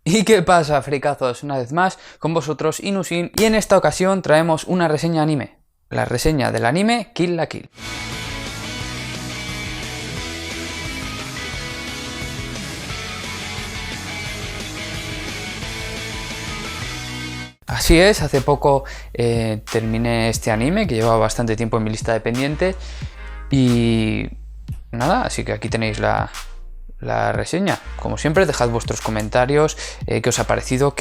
¿Y qué pasa, fricazos? Una vez más, con vosotros Inusin, y en esta ocasión traemos una reseña anime. La reseña del anime Kill la Kill. Así es, hace poco terminé este anime que llevaba bastante tiempo en mi lista de pendientes y nada, así que aquí tenéis la reseña. Como siempre, dejad vuestros comentarios, qué os ha parecido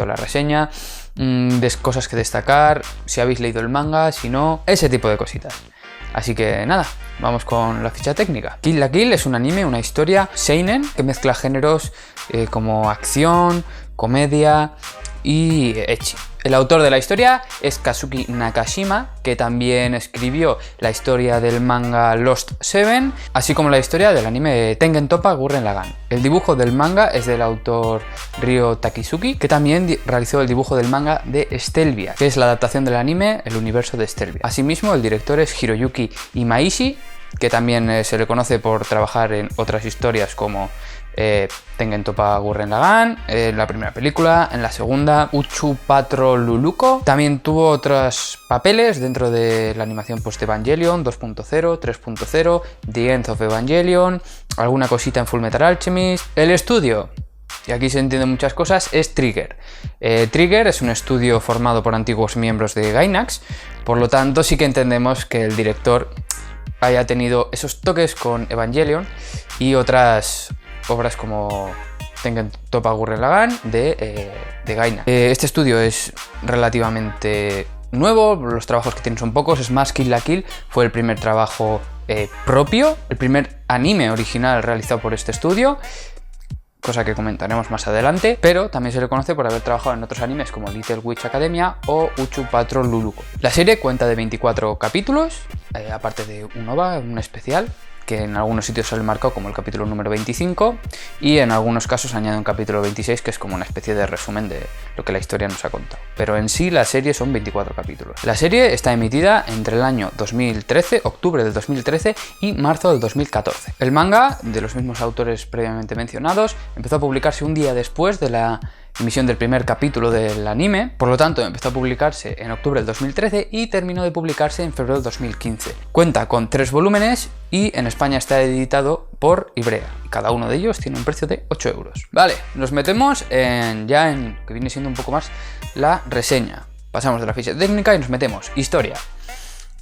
la reseña, cosas que destacar, si habéis leído el manga, si no, ese tipo de cositas. Así que nada, vamos con la ficha técnica. Kill la Kill es un anime, una historia seinen que mezcla géneros como acción, comedia y ecchi. El autor de la historia es Kazuki Nakashima, que también escribió la historia del manga Lost Seven, así como la historia del anime Tengen Toppa Gurren Lagann. El dibujo del manga es del autor Ryo Takizuki, que también realizó el dibujo del manga de Stelvia, que es la adaptación del anime El universo de Stelvia. Asimismo, el director es Hiroyuki Imaishi, que también se le conoce por trabajar en otras historias como Tengen Toppa Gurren Lagann, en la primera película, en la segunda, Uchu Patrol Luluko. También tuvo otros papeles dentro de la animación post Evangelion 2.0, 3.0, The End of Evangelion, alguna cosita en Fullmetal Alchemist. El estudio, y aquí se entienden muchas cosas, es Trigger. Trigger es un estudio formado por antiguos miembros de Gainax, por lo tanto sí que entendemos que el director haya tenido esos toques con Evangelion y otras obras como Tengen Toppa Gurren Lagann de Gainax. Este estudio es relativamente nuevo, los trabajos que tienen son pocos, es más, Kill la Kill fue el primer trabajo propio, el primer anime original realizado por este estudio, cosa que comentaremos más adelante, pero también se le conoce por haber trabajado en otros animes como Little Witch Academia o Uchu Patrol Luluko. La serie cuenta de 24 capítulos, aparte de un OVA, un especial, que en algunos sitios sale marcado como el capítulo número 25 y en algunos casos añade un capítulo 26 que es como una especie de resumen de lo que la historia nos ha contado. Pero en sí la serie son 24 capítulos. La serie está emitida entre el año 2013, octubre del 2013 y marzo del 2014. El manga, de los mismos autores previamente mencionados, empezó a publicarse un día después de la emisión del primer capítulo del anime, por lo tanto empezó a publicarse en octubre del 2013 y terminó de publicarse en febrero del 2015. Cuenta con 3 volúmenes y en España está editado por Ibrea. Cada uno de ellos tiene un precio de 8 euros. Vale, nos metemos en que viene siendo un poco más la reseña. Pasamos de la ficha técnica y nos metemos. Historia.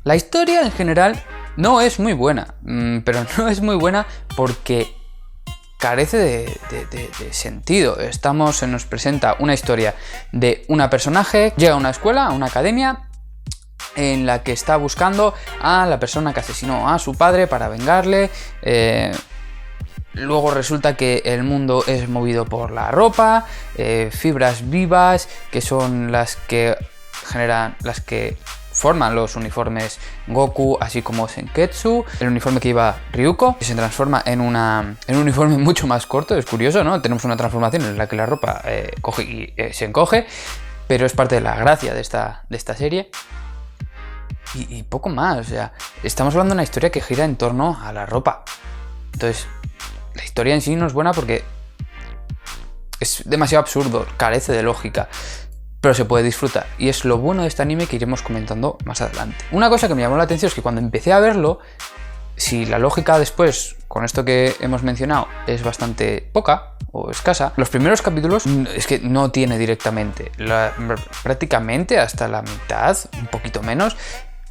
La historia en general no es muy buena, pero no es muy buena porque carece de sentido. Se nos presenta una historia de una personaje, llega a una escuela, a una academia, en la que está buscando a la persona que asesinó a su padre para vengarle. Luego resulta que el mundo es movido por la ropa, fibras vivas, que son las que forman los uniformes Goku, así como Senketsu, el uniforme que lleva Ryuko, que se transforma en un uniforme mucho más corto. Es curioso, ¿no? Tenemos una transformación en la que la ropa coge y se encoge, pero es parte de la gracia de esta serie. Y poco más, o sea, estamos hablando de una historia que gira en torno a la ropa. Entonces, la historia en sí no es buena porque es demasiado absurdo, carece de lógica, pero se puede disfrutar, y es lo bueno de este anime que iremos comentando más adelante. Una cosa que me llamó la atención es que cuando empecé a verlo, si la lógica después, con esto que hemos mencionado, es bastante poca o escasa, los primeros capítulos es que no tiene directamente, prácticamente hasta la mitad, un poquito menos,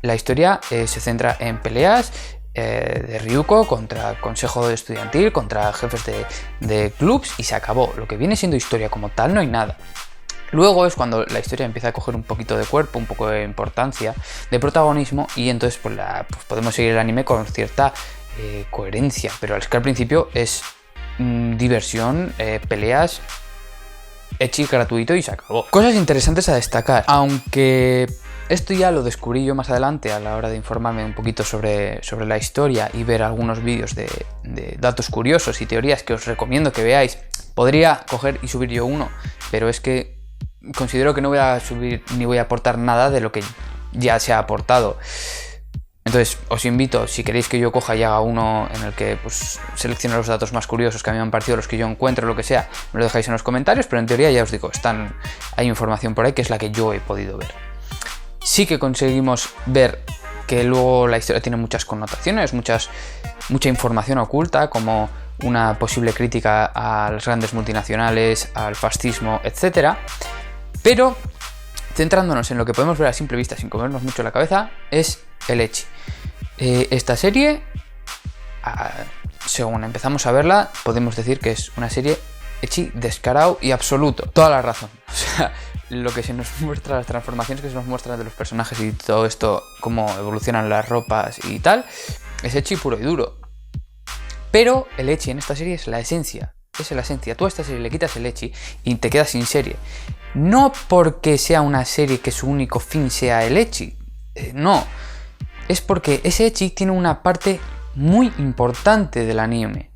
la historia se centra en peleas de Ryuko contra consejo estudiantil, contra jefes de clubs, y se acabó. Lo que viene siendo historia como tal no hay nada. Luego es cuando la historia empieza a coger un poquito de cuerpo, un poco de importancia, de protagonismo, y entonces pues podemos seguir el anime con cierta coherencia, pero es que al principio es diversión, peleas, ecchi gratuito y se acabó. Cosas interesantes a destacar, aunque esto ya lo descubrí yo más adelante a la hora de informarme un poquito sobre la historia y ver algunos vídeos de datos curiosos y teorías que os recomiendo que veáis. Podría coger y subir yo uno, pero es que considero que no voy a subir ni voy a aportar nada de lo que ya se ha aportado. Entonces os invito, si queréis que yo coja y haga uno en el que pues seleccione los datos más curiosos que a mí me han parecido, los que yo encuentro, lo que sea, me lo dejáis en los comentarios, pero en teoría ya os digo, hay información por ahí que es la que yo he podido ver. Sí que conseguimos ver que luego la historia tiene muchas connotaciones, mucha información oculta, como una posible crítica a las grandes multinacionales, al fascismo, etc. Pero centrándonos en lo que podemos ver a simple vista sin comernos mucho la cabeza, es el ecchi. Esta serie, según empezamos a verla, podemos decir que es una serie ecchi descarado y absoluto. Toda la razón. O sea, lo que se nos muestra, las transformaciones que se nos muestran de los personajes y todo esto, cómo evolucionan las ropas y tal, es ecchi puro y duro. Pero el ecchi en esta serie es la esencia. Es la esencia. Tú a esta serie le quitas el ecchi y te quedas sin serie. No porque sea una serie que su único fin sea el ecchi. No. Es porque ese ecchi tiene una parte muy importante del anime.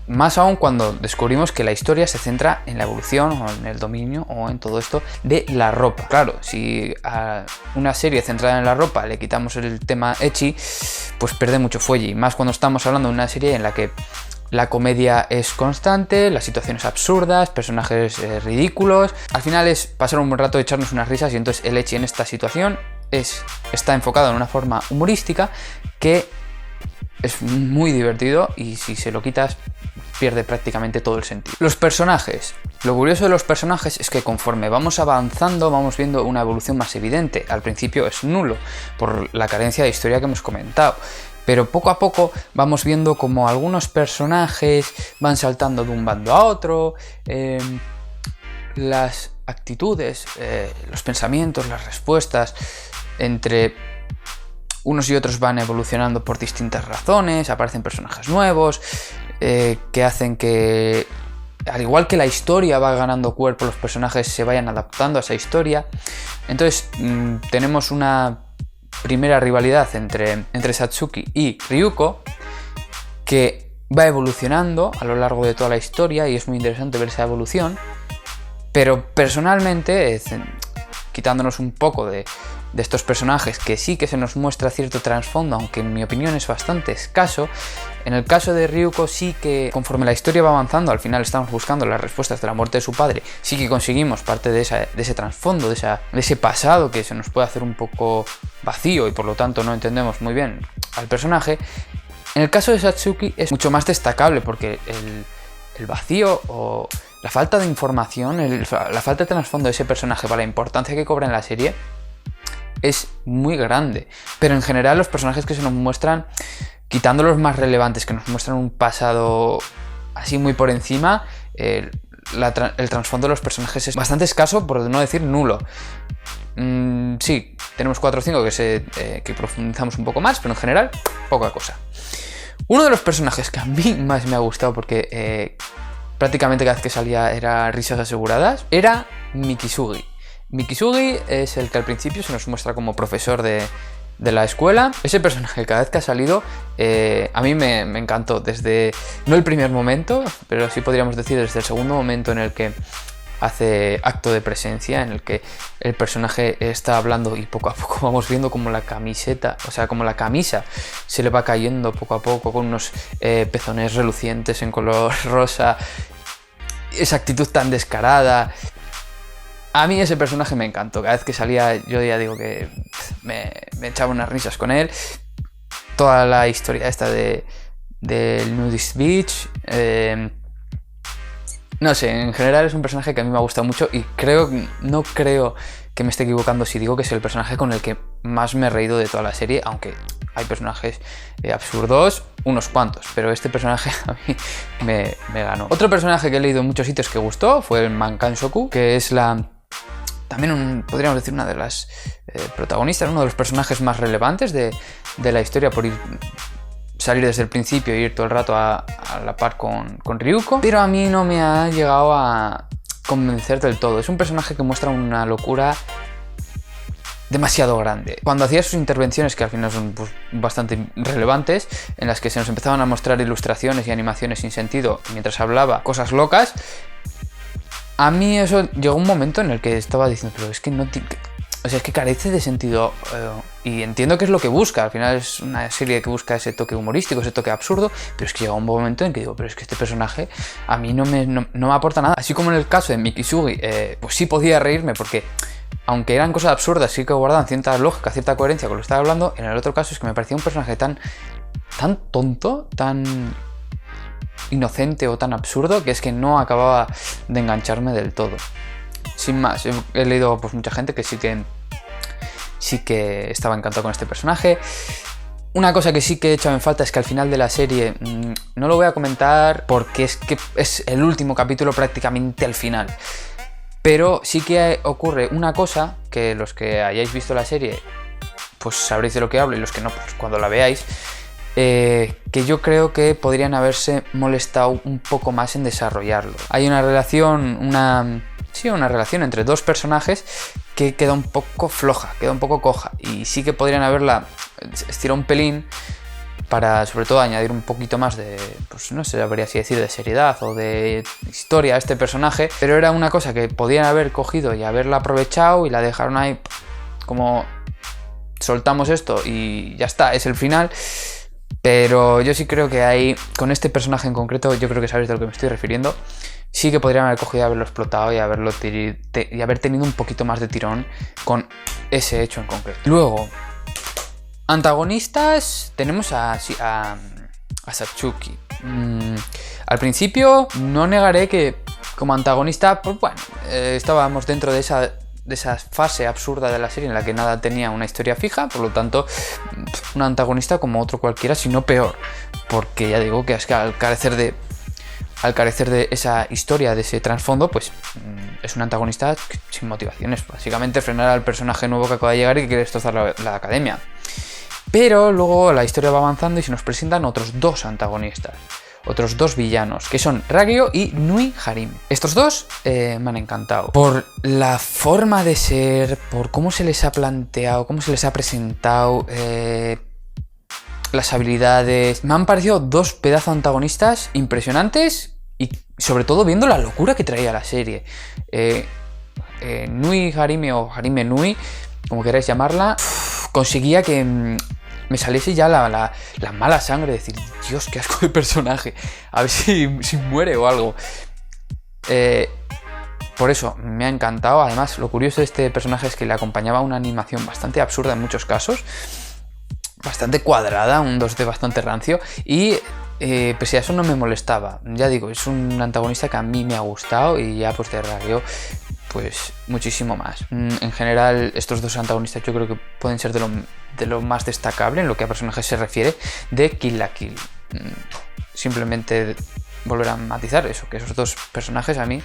Más aún cuando descubrimos que la historia se centra en la evolución o en el dominio o en todo esto de la ropa. Claro, si a una serie centrada en la ropa le quitamos el tema ecchi, pues pierde mucho fuelle. Y más cuando estamos hablando de una serie en la que la comedia es constante, las situaciones absurdas, personajes ridículos. Al final es pasar un buen rato de echarnos unas risas y entonces el ecchi en esta situación está enfocado en una forma humorística que es muy divertido y si se lo quitas pierde prácticamente todo el sentido. Los personajes. Lo curioso de los personajes es que conforme vamos avanzando vamos viendo una evolución más evidente. Al principio es nulo por la carencia de historia que hemos comentado. Pero poco a poco vamos viendo como algunos personajes van saltando de un bando a otro, las actitudes, los pensamientos, las respuestas entre unos y otros van evolucionando por distintas razones, aparecen personajes nuevos que hacen que, al igual que la historia va ganando cuerpo, los personajes se vayan adaptando a esa historia. Entonces tenemos una primera rivalidad entre Satsuki y Ryuko que va evolucionando a lo largo de toda la historia y es muy interesante ver esa evolución, pero personalmente, quitándonos un poco de estos personajes que sí que se nos muestra cierto trasfondo, aunque en mi opinión es bastante escaso, en el caso de Ryuko sí que conforme la historia va avanzando, al final estamos buscando las respuestas de la muerte de su padre, sí que conseguimos parte de ese trasfondo, de ese pasado que se nos puede hacer un poco vacío y por lo tanto no entendemos muy bien al personaje. En el caso de Satsuki es mucho más destacable porque el vacío o la falta de información, la falta de trasfondo de ese personaje para la importancia que cobra en la serie es muy grande. Pero en general los personajes que se nos muestran, quitando los más relevantes que nos muestran un pasado así muy por encima, el trasfondo de los personajes es bastante escaso, por no decir nulo. Sí, tenemos 4 o 5 que profundizamos un poco más, pero en general poca cosa. Uno de los personajes que a mí más me ha gustado porque prácticamente cada vez que salía era risas aseguradas, era Mikisugi. Mikisugi es el que al principio se nos muestra como profesor de la escuela. Ese personaje cada vez que ha salido a mí me encantó desde, no el primer momento, pero sí podríamos decir desde el segundo momento en el que hace acto de presencia, en el que el personaje está hablando y poco a poco vamos viendo como la camiseta, o sea, como la camisa se le va cayendo poco a poco con unos pezones relucientes en color rosa, esa actitud tan descarada. A mí ese personaje me encantó, cada vez que salía yo ya digo que me echaba unas risas con él. Toda la historia esta del Nudist Beach, no sé, en general es un personaje que a mí me ha gustado mucho y no creo que me esté equivocando si digo que es el personaje con el que más me he reído de toda la serie, aunque hay personajes absurdos, unos cuantos, pero este personaje a mí me ganó. Otro personaje que he leído en muchos sitios que gustó fue el Mankanshoku, que es también podríamos decir una de las protagonistas, uno de los personajes más relevantes de la historia por salir desde el principio e ir todo el rato a la par con Ryuko, pero a mí no me ha llegado a convencer del todo. Es un personaje que muestra una locura demasiado grande. Cuando hacía sus intervenciones, que al final son pues, bastante relevantes, en las que se nos empezaban a mostrar ilustraciones y animaciones sin sentido mientras hablaba cosas locas, a mí eso llegó un momento en el que estaba diciendo, pero es que no... O sea, es que carece de sentido Y entiendo que es lo que busca, al final es una serie que busca ese toque humorístico, ese toque absurdo, pero es que llega un momento en que digo, pero es que este personaje a mí no me aporta nada. Así como en el caso de Mikisugi, pues sí podía reírme porque, aunque eran cosas absurdas, sí que guardaban cierta lógica, cierta coherencia con lo que estaba hablando. En el otro caso es que me parecía un personaje tan tonto, tan inocente o tan absurdo, que es que no acababa de engancharme del todo. Sin más, he leído pues mucha gente que sí que estaba encantado con este personaje. Una cosa que sí que he echado en falta es que al final de la serie, no lo voy a comentar porque es que es el último capítulo prácticamente al final, pero sí que ocurre una cosa que los que hayáis visto la serie pues sabréis de lo que hablo, y los que no, pues cuando la veáis, que yo creo que podrían haberse molestado un poco más en desarrollarlo. Hay una relación, una relación entre dos personajes que queda un poco floja, queda un poco coja, y sí que podrían haberla estirado un pelín para, sobre todo, añadir un poquito más de, pues no sé, sabría así decir, de seriedad o de historia a este personaje, pero era una cosa que podían haber cogido y haberla aprovechado, y la dejaron ahí como soltamos esto y ya está, es el final. Pero yo sí creo que ahí, con este personaje en concreto, yo creo que sabéis de lo que me estoy refiriendo, sí que podrían haber cogido y haberlo explotado y haber tenido un poquito más de tirón con ese hecho en concreto. Luego, antagonistas, tenemos a Satsuki. Al principio, no negaré que como antagonista, pues bueno, estábamos dentro de esa fase absurda de la serie en la que nada tenía una historia fija, por lo tanto, un antagonista como otro cualquiera, si no peor, porque ya digo que es que al carecer de esa historia, de ese trasfondo, pues es un antagonista sin motivaciones, básicamente frenar al personaje nuevo que acaba de llegar y que quiere destrozar la academia. Pero luego la historia va avanzando y se nos presentan otros dos antagonistas, otros dos villanos, que son Ragyo y Nui Harime. Estos dos me han encantado por la forma de ser, por cómo se les ha planteado, cómo se les ha presentado, las habilidades. Me han parecido dos pedazos antagonistas impresionantes, y sobre todo viendo la locura que traía la serie. Nui Harime, o Harime Nui, como queráis llamarla, conseguía que me saliese ya la mala sangre, de decir, Dios, qué asco de personaje, a ver si muere o algo. Por eso me ha encantado. Además, lo curioso de este personaje es que le acompañaba una animación bastante absurda en muchos casos, bastante cuadrada, un 2D bastante rancio, y pese a eso no me molestaba. Ya digo, es un antagonista que a mí me ha gustado, y ya pues de Ragyo pues muchísimo más. En general, estos dos antagonistas yo creo que pueden ser de lo más destacable en lo que a personajes se refiere de Kill la Kill. Simplemente volver a matizar eso, que esos dos personajes a mí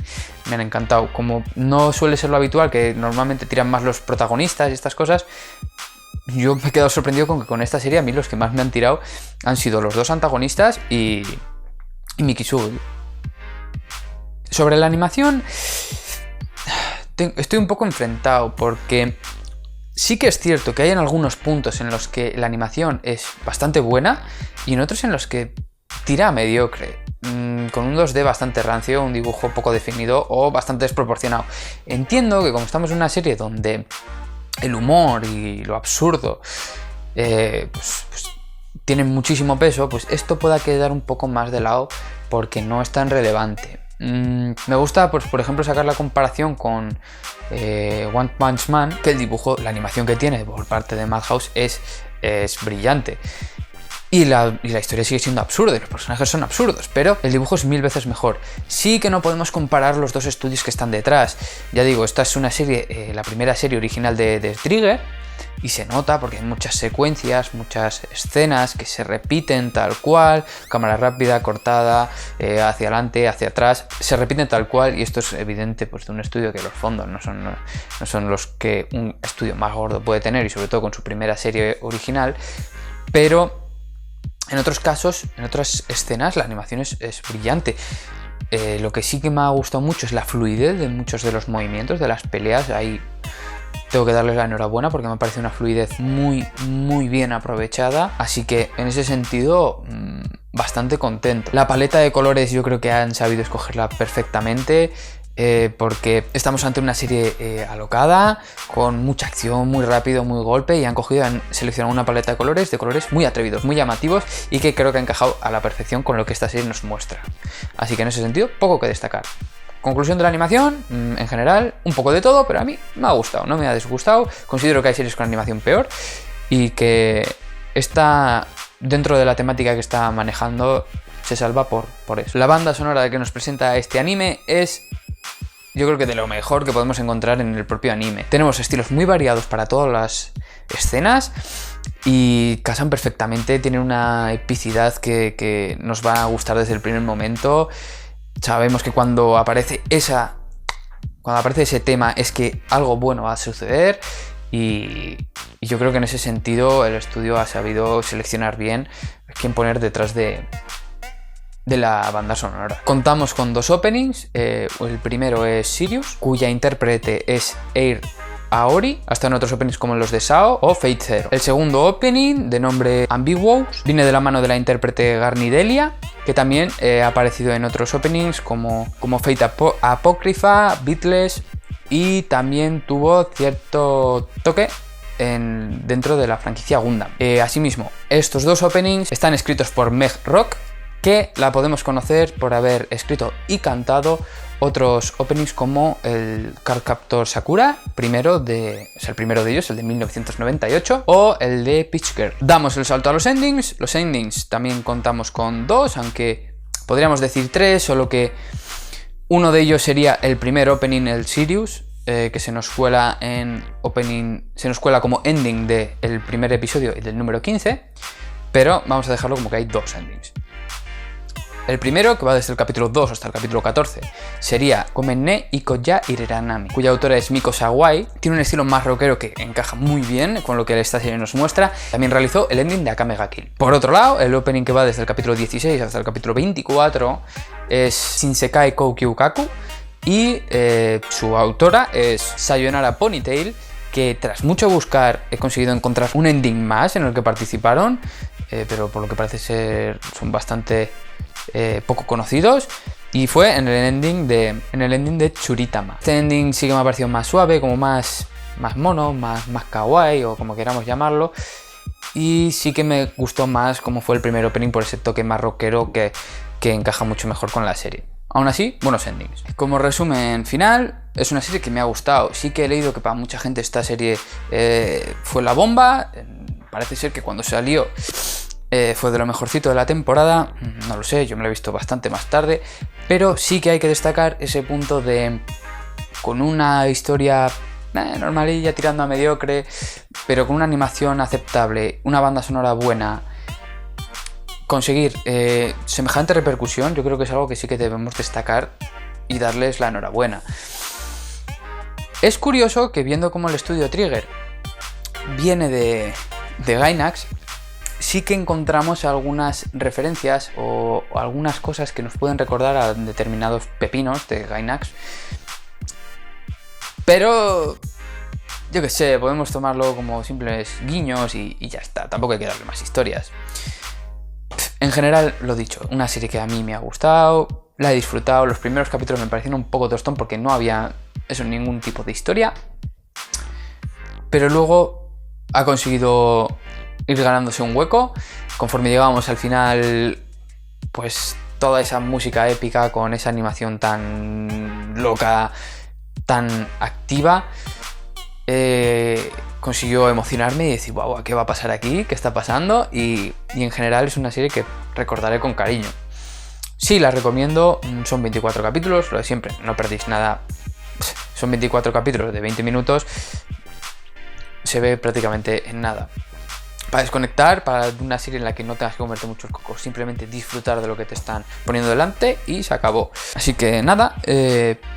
me han encantado. Como no suele ser lo habitual, que normalmente tiran más los protagonistas y estas cosas, yo me he quedado sorprendido con que con esta serie a mí los que más me han tirado han sido los dos antagonistas y Mikisugi. Sobre la animación, estoy un poco enfrentado, porque sí que es cierto que hay en algunos puntos en los que la animación es bastante buena y en otros en los que tira a mediocre, con un 2D bastante rancio, un dibujo poco definido o bastante desproporcionado. Entiendo que como estamos en una serie donde el humor y lo absurdo pues tienen muchísimo peso, pues esto pueda quedar un poco más de lado porque no es tan relevante. Me gusta, pues, por ejemplo, sacar la comparación con One Punch Man, que el dibujo, la animación que tiene por parte de Madhouse es brillante. Y la historia sigue siendo absurda, y los personajes son absurdos, pero el dibujo es 1000 veces mejor. Sí que no podemos comparar los dos estudios que están detrás. Ya digo, esta es una serie, la primera serie original de Trigger, y se nota porque hay muchas secuencias, muchas escenas que se repiten tal cual, cámara rápida, cortada, hacia adelante, hacia atrás, se repiten tal cual, y esto es evidente pues de un estudio que los fondos no son los que un estudio más gordo puede tener, y sobre todo con su primera serie original, pero en otros casos, en otras escenas, la animación es brillante. Lo que sí que me ha gustado mucho es la fluidez de muchos de los movimientos, de las peleas. Ahí tengo que darles la enhorabuena porque me parece una fluidez muy, muy bien aprovechada. Así que en ese sentido, bastante contento. La paleta de colores yo creo que han sabido escogerla perfectamente. porque estamos ante una serie alocada, con mucha acción, muy rápido, muy golpe, y han seleccionado una paleta de colores muy atrevidos, muy llamativos, y que creo que ha encajado a la perfección con lo que esta serie nos muestra. Así que en ese sentido, poco que destacar. Conclusión de la animación, en general, un poco de todo, pero a mí me ha gustado, no me ha disgustado. Considero que hay series con animación peor y que esta, dentro de la temática que está manejando, se salva por eso. La banda sonora que nos presenta este anime es, yo creo que de lo mejor que podemos encontrar en el propio anime. Tenemos estilos muy variados para todas las escenas y casan perfectamente, tienen una epicidad que nos va a gustar desde el primer momento. Sabemos que cuando aparece ese tema es que algo bueno va a suceder, y yo creo que en ese sentido el estudio ha sabido seleccionar bien quién poner detrás de la banda sonora. Contamos con 2 openings, el primero es Sirius, cuya intérprete es Air Aori, hasta en otros openings como los de SAO o Fate Zero. El segundo opening, de nombre Ambiguous, viene de la mano de la intérprete Garnidelia, que también ha aparecido en otros openings como Fate Apocrypha, Beatless, y también tuvo cierto toque dentro de la franquicia Gundam. Asimismo, estos 2 openings están escritos por Meg Rock, que la podemos conocer por haber escrito y cantado otros openings como el Cardcaptor Sakura, el primero de ellos, el de 1998, o el de Peach Girl. Damos el salto a los endings. Los endings también contamos con 2, aunque podríamos decir 3, solo que uno de ellos sería el primer opening, el Sirius, que se nos cuela como ending del primer episodio y del número 15, pero vamos a dejarlo como que hay 2 endings. El primero, que va desde el capítulo 2 hasta el capítulo 14, sería Komenne Iko ya Ireranami, cuya autora es Miko Sawai. Tiene un estilo más rockero que encaja muy bien con lo que esta serie nos muestra. También realizó el ending de Akame ga Kill. Por otro lado, el opening que va desde el capítulo 16 hasta el capítulo 24 es Shinsekai Koukyu Kaku, y su autora es Sayonara Ponytail, que tras mucho buscar he conseguido encontrar un ending más en el que participaron, pero por lo que parece ser son bastante poco conocidos, y fue en el ending de Churitama. Este ending sí que me ha parecido más suave, como más mono, más kawaii, o como queramos llamarlo, y sí que me gustó más como fue el primer opening por ese toque más rockero que encaja mucho mejor con la serie. Aún así, buenos endings. Como resumen final, es una serie que me ha gustado. Sí que he leído que para mucha gente esta serie fue la bomba. Parece ser que cuando salió fue de lo mejorcito de la temporada. No lo sé, yo me lo he visto bastante más tarde. Pero sí que hay que destacar ese punto de, con una historia normalilla tirando a mediocre, pero con una animación aceptable, una banda sonora buena, conseguir semejante repercusión, yo creo que es algo que sí que debemos destacar y darles la enhorabuena. Es curioso que, viendo cómo el estudio Trigger viene de Gainax, sí que encontramos algunas referencias o algunas cosas que nos pueden recordar a determinados pepinos de Gainax, pero yo qué sé, podemos tomarlo como simples guiños y ya está, tampoco hay que darle más historias. En general, lo dicho, una serie que a mí me ha gustado, la he disfrutado. Los primeros capítulos me parecieron un poco tostón porque no había ningún tipo de historia, pero luego ha conseguido ir ganándose un hueco. Conforme llegamos al final, pues toda esa música épica con esa animación tan loca, tan activa, consiguió emocionarme y decir, wow, ¿qué va a pasar aquí? ¿Qué está pasando? Y en general es una serie que recordaré con cariño. Sí, la recomiendo. Son 24 capítulos, lo de siempre, no perdéis nada. Son 24 capítulos de 20 minutos, se ve prácticamente en nada. Para desconectar, para una serie en la que no tengas que comerte muchos cocos, simplemente disfrutar de lo que te están poniendo delante y se acabó. Así que nada,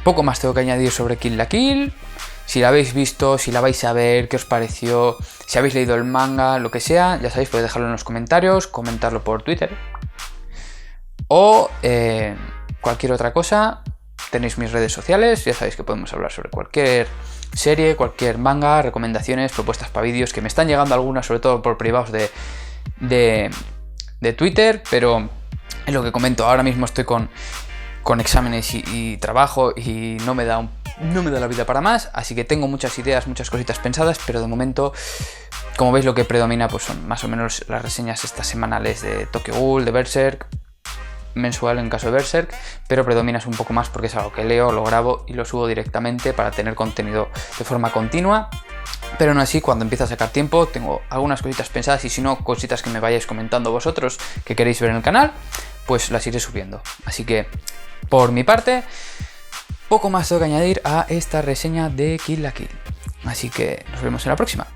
poco más tengo que añadir sobre Kill la Kill. Si la habéis visto, si la vais a ver, qué os pareció, si habéis leído el manga, lo que sea, ya sabéis, podéis dejarlo en los comentarios, comentarlo por Twitter o cualquier otra cosa. Tenéis mis redes sociales, ya sabéis que podemos hablar sobre cualquier serie, cualquier manga, recomendaciones, propuestas para vídeos, que me están llegando algunas, sobre todo por privados de Twitter, pero es lo que comento, ahora mismo estoy con con exámenes y trabajo y no me da la vida para más, así que tengo muchas ideas, muchas cositas pensadas, pero de momento, como veis, lo que predomina pues son más o menos las reseñas estas semanales de Tokyo Ghoul, de Berserk, mensual en caso de Berserk, pero predominas un poco más porque es algo que leo, lo grabo y lo subo directamente para tener contenido de forma continua. Pero aún así, cuando empiece a sacar tiempo, tengo algunas cositas pensadas y si no, cositas que me vayáis comentando vosotros que queréis ver en el canal, pues las iré subiendo. Así que, por mi parte, poco más tengo que añadir a esta reseña de Kill la Kill. Así que nos vemos en la próxima.